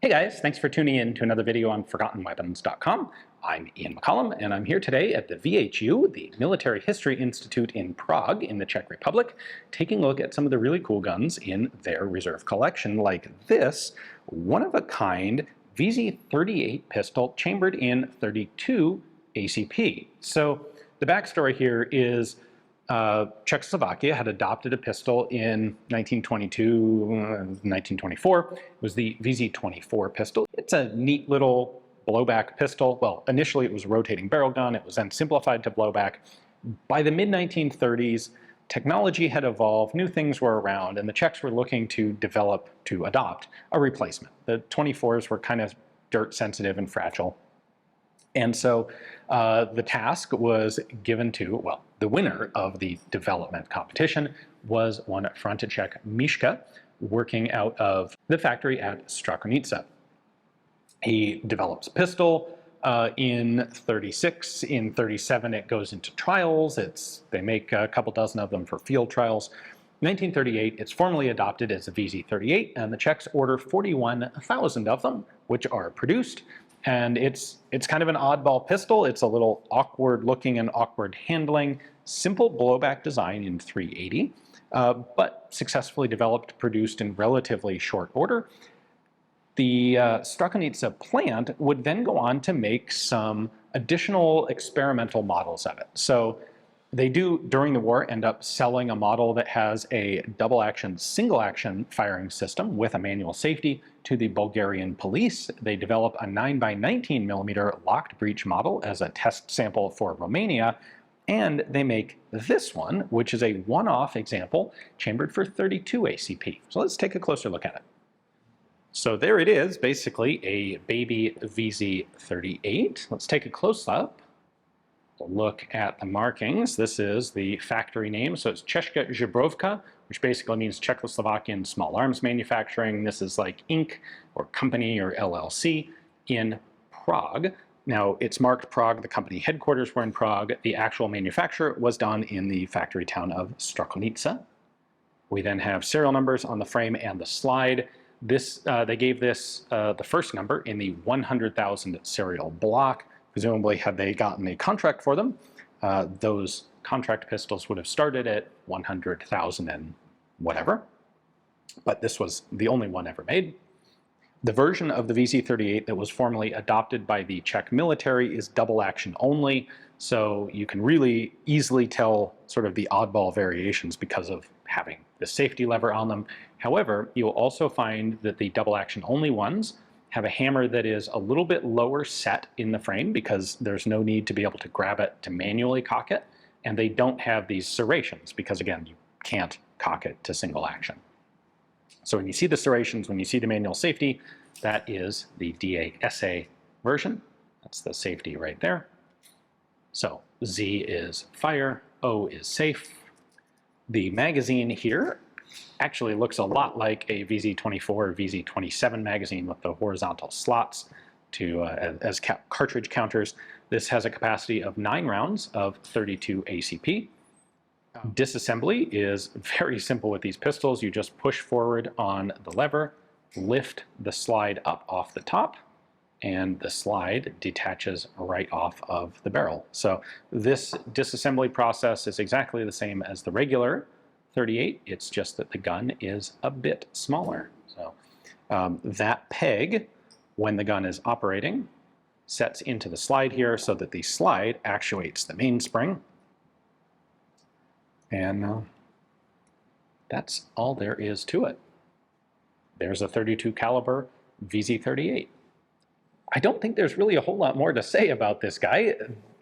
Hey guys, thanks for tuning in to another video on ForgottenWeapons.com. I'm Ian McCollum, and I'm here today at the VHU, the Military History Institute in Prague in the Czech Republic, taking a look at some of the really cool guns in their reserve collection, like this one-of-a-kind vz.38 pistol chambered in .32 ACP. So the backstory here is Czechoslovakia had adopted a pistol in 1924. It was the vz.24 pistol. It's a neat little blowback pistol. Well, initially it was a rotating barrel gun. It was then simplified to blowback. By the mid-1930s, technology had evolved, new things were around, and the Czechs were looking to adopt a replacement. The 24s were kind of dirt sensitive and fragile. And so the task was given to, well, the winner of the development competition was one František Miška, working out of the factory at Strakonica. He develops a pistol in 36. In 37, it goes into trials. They make a couple dozen of them for field trials. 1938, it's formally adopted as a vz.38, and the Czechs order 41,000 of them, which are produced. And it's kind of an oddball pistol. It's a little awkward looking and awkward handling, simple blowback design in .380, but successfully developed, produced in relatively short order. The Strakonica plant would then go on to make some additional experimental models of it. So they do, during the war, end up selling a model that has a double-action, single-action firing system with a manual safety to the Bulgarian police. They develop a 9x19mm locked breech model as a test sample for Romania, and they make this one, which is a one-off example chambered for .32 ACP. So let's take a closer look at it. So there it is, basically a baby vz.38. Let's take a close-up. Look at the markings. This is the factory name, so it's Česká Žibrovka, which basically means Czechoslovakian small arms manufacturing. This is like Inc. or company or LLC in Prague. Now it's marked Prague, the company headquarters were in Prague. The actual manufacture was done in the factory town of Strakonica. We then have serial numbers on the frame and the slide. They gave this the first number in the 100,000 serial block. Presumably, had they gotten a contract for them, those contract pistols would have started at 100,000 and whatever. But this was the only one ever made. The version of the vz.38 that was formally adopted by the Czech military is double action only, so you can really easily tell sort of the oddball variations because of having the safety lever on them. However, you'll also find that the double action only ones have a hammer that is a little bit lower set in the frame because there's no need to be able to grab it to manually cock it, and they don't have these serrations because, again, you can't cock it to single action. So when you see the serrations, when you see the manual safety, that is the DASA version. That's the safety right there. So Z is fire, O is safe. The magazine here actually looks a lot like a vz.24 or vz.27 magazine with the horizontal slots as cartridge counters. This has a capacity of 9 rounds of .32 ACP. Disassembly is very simple with these pistols. You just push forward on the lever, lift the slide up off the top, and the slide detaches right off of the barrel. So this disassembly process is exactly the same as the regular .38, it's just that the gun is a bit smaller. So that peg, when the gun is operating, sets into the slide here so that the slide actuates the mainspring. And that's all there is to it. There's a .32 caliber vz.38. I don't think there's really a whole lot more to say about this guy.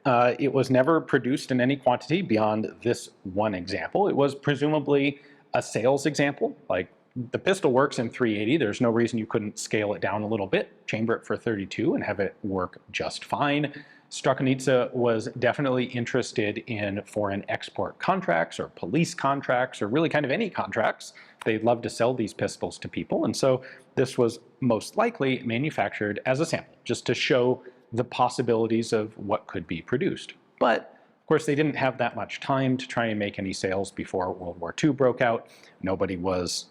It was never produced in any quantity beyond this one example. It was presumably a sales example. Like, the pistol works in .380. There's no reason you couldn't scale it down a little bit, chamber it for .32, and have it work just fine. Strakonica was definitely interested in foreign export contracts or police contracts or really kind of any contracts. They'd love to sell these pistols to people, and so this was most likely manufactured as a sample, just to show the possibilities of what could be produced. But of course, they didn't have that much time to try and make any sales before World War II broke out. Nobody was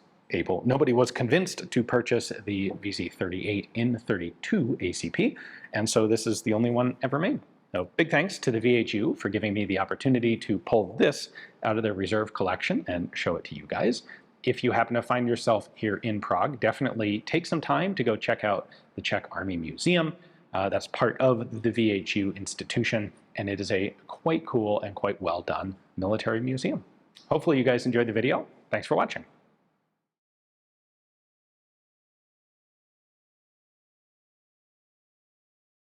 nobody was convinced to purchase the vz.38 in 32 ACP, and so this is the only one ever made. So big thanks to the VHU for giving me the opportunity to pull this out of their reserve collection and show it to you guys. If you happen to find yourself here in Prague, definitely take some time to go check out the Czech Army Museum. That's part of the VHU institution, and it is a quite cool and quite well done military museum. Hopefully you guys enjoyed the video. Thanks for watching.